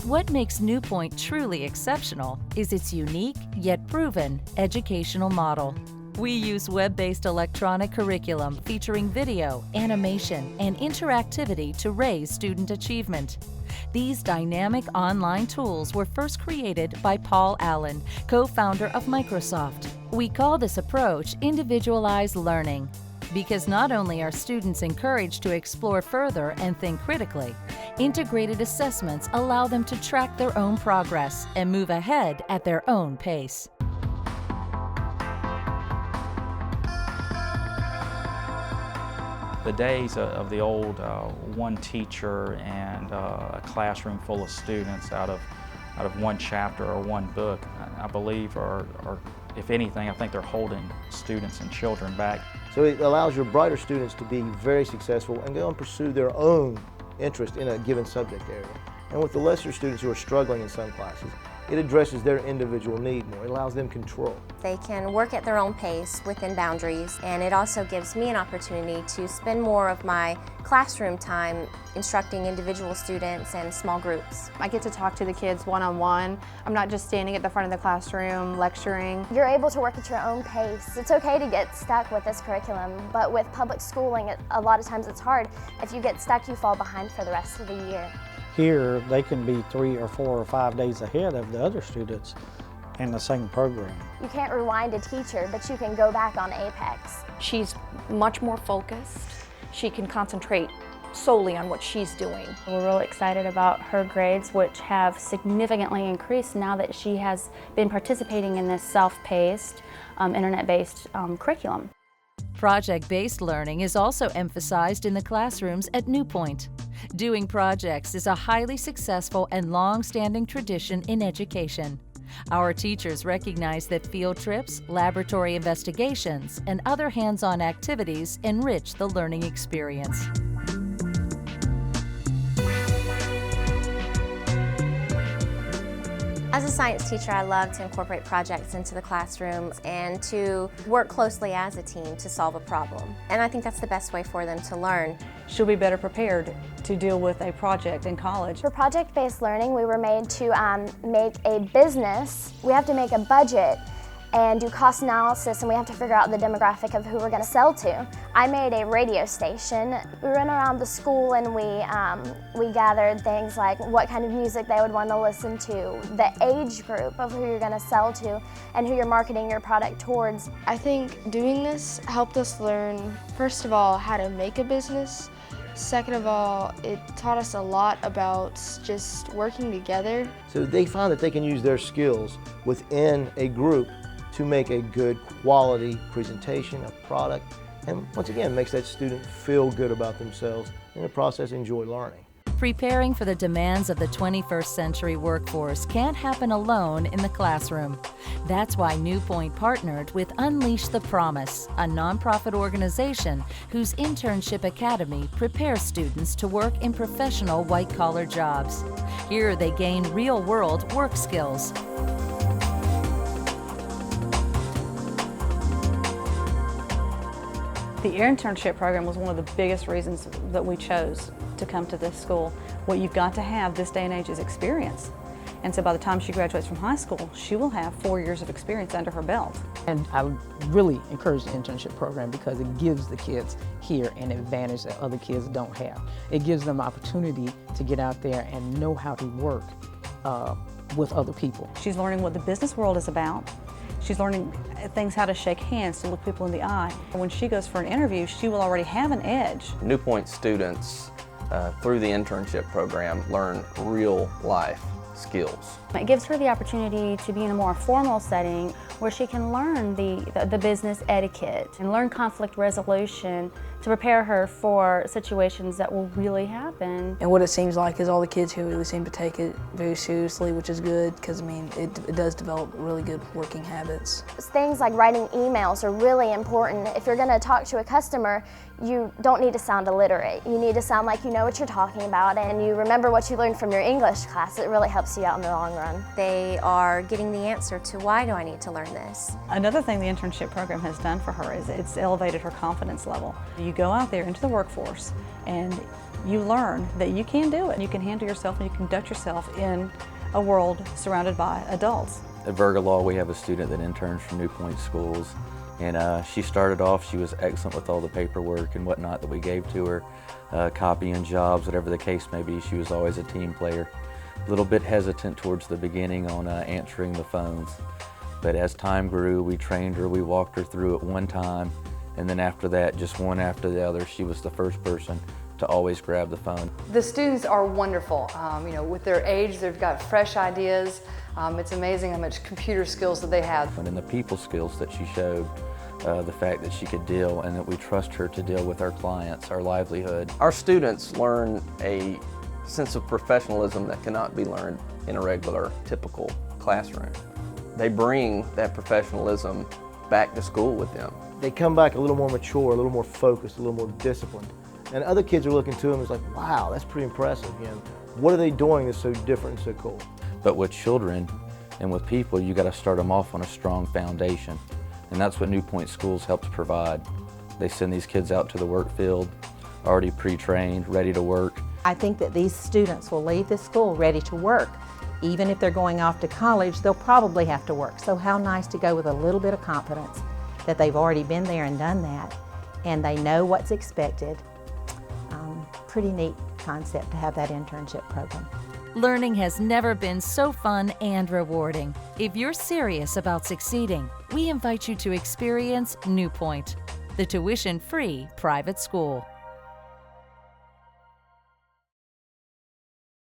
What makes Newpoint truly exceptional is its unique yet proven educational model. We use web-based electronic curriculum featuring video, animation, and interactivity to raise student achievement. These dynamic online tools were first created by Paul Allen, co-founder of Microsoft. We call this approach individualized learning, because not only are students encouraged to explore further and think critically, integrated assessments allow them to track their own progress and move ahead at their own pace. The days of the old one teacher and a classroom full of students out of one chapter or one book, I believe are, if anything, I think they're holding students and children back. So it allows your brighter students to be very successful and go and pursue their own interest in a given subject area. And with the lesser students who are struggling in some classes, it addresses their individual need more. It allows them control. They can work at their own pace within boundaries, and it also gives me an opportunity to spend more of my classroom time instructing individual students and small groups. I get to talk to the kids one-on-one. I'm not just standing at the front of the classroom lecturing. You're able to work at your own pace. It's okay to get stuck with this curriculum, but with public schooling, a lot of times it's hard. If you get stuck, you fall behind for the rest of the year. Here, they can be 3 or 4 or 5 days ahead of the other students in the same program. You can't rewind a teacher, but you can go back on Apex. She's much more focused. She can concentrate solely on what she's doing. We're really excited about her grades, which have significantly increased now that she has been participating in this self-paced, internet-based curriculum. Project-based learning is also emphasized in the classrooms at Newpoint. Doing projects is a highly successful and long-standing tradition in education. Our teachers recognize that field trips, laboratory investigations, and other hands-on activities enrich the learning experience. As a science teacher, I love to incorporate projects into the classroom and to work closely as a team to solve a problem. And I think that's the best way for them to learn. She'll be better prepared to deal with a project in college. For project-based learning, we were made to make a business. We have to make a budget and do cost analysis, and we have to figure out the demographic of who we're going to sell to. I made a radio station. We ran around the school and we gathered things like what kind of music they would want to listen to, the age group of who you're going to sell to, and who you're marketing your product towards. I think doing this helped us learn, first of all, how to make a business. Second of all, it taught us a lot about just working together. So they find that they can use their skills within a group to make a good quality presentation, a product, and once again makes that student feel good about themselves, and in the process enjoy learning. Preparing for the demands of the 21st century workforce can't happen alone in the classroom. That's why Newpoint partnered with Unleash the Promise, a nonprofit organization whose internship academy prepares students to work in professional white-collar jobs. Here they gain real-world work skills. The internship program was one of the biggest reasons that we chose to come to this school. What you've got to have this day and age is experience. And so by the time she graduates from high school, she will have 4 years of experience under her belt. And I really encourage the internship program because it gives the kids here an advantage that other kids don't have. It gives them opportunity to get out there and know how to work with other people. She's learning what the business world is about. She's learning things, how to shake hands, to look people in the eye. When she goes for an interview, she will already have an edge. Newpoint students, through the internship program, learn real life skills. It gives her the opportunity to be in a more formal setting where she can learn the business etiquette and learn conflict resolution to prepare her for situations that will really happen. And what it seems like is all the kids here really seem to take it very seriously, which is good because, I mean, it does develop really good working habits. Things like writing emails are really important. If you're going to talk to a customer, you don't need to sound illiterate. You need to sound like you know what you're talking about and you remember what you learned from your English class. It really helps you out in the long run. They are getting the answer to why do I need to learn learn this. Another thing the internship program has done for her is it's elevated her confidence level. You go out there into the workforce and you learn that you can do it. You can handle yourself and you can conduct yourself in a world surrounded by adults. At Virga Law, we have a student that interns from Newpoint Schools, and she started off, she was excellent with all the paperwork and whatnot that we gave to her, copying jobs, whatever the case may be. She was always a team player. A little bit hesitant towards the beginning on answering the phones, but as time grew, we trained her, we walked her through it one time, and then after that, just one after the other, she was the first person to always grab the phone. The students are wonderful. You know, with their age, they've got fresh ideas. It's amazing how much computer skills that they have. And the people skills that she showed, the fact that she could deal and that we trust her to deal with our clients, our livelihood. Our students learn a sense of professionalism that cannot be learned in a regular, typical classroom. They bring that professionalism back to school with them. They come back a little more mature, a little more focused, a little more disciplined. And other kids are looking to them as like, wow, that's pretty impressive. You know, what are they doing that's so different and so cool? But with children and with people, you got to start them off on a strong foundation. And that's what Newpoint Schools helps provide. They send these kids out to the work field, already pre-trained, ready to work. I think that these students will leave this school ready to work. Even if they're going off to college, they'll probably have to work. So how nice to go with a little bit of confidence that they've already been there and done that, and they know what's expected. Pretty neat concept to have that internship program. Learning has never been so fun and rewarding. If you're serious about succeeding, we invite you to experience Newpoint, the tuition-free private school.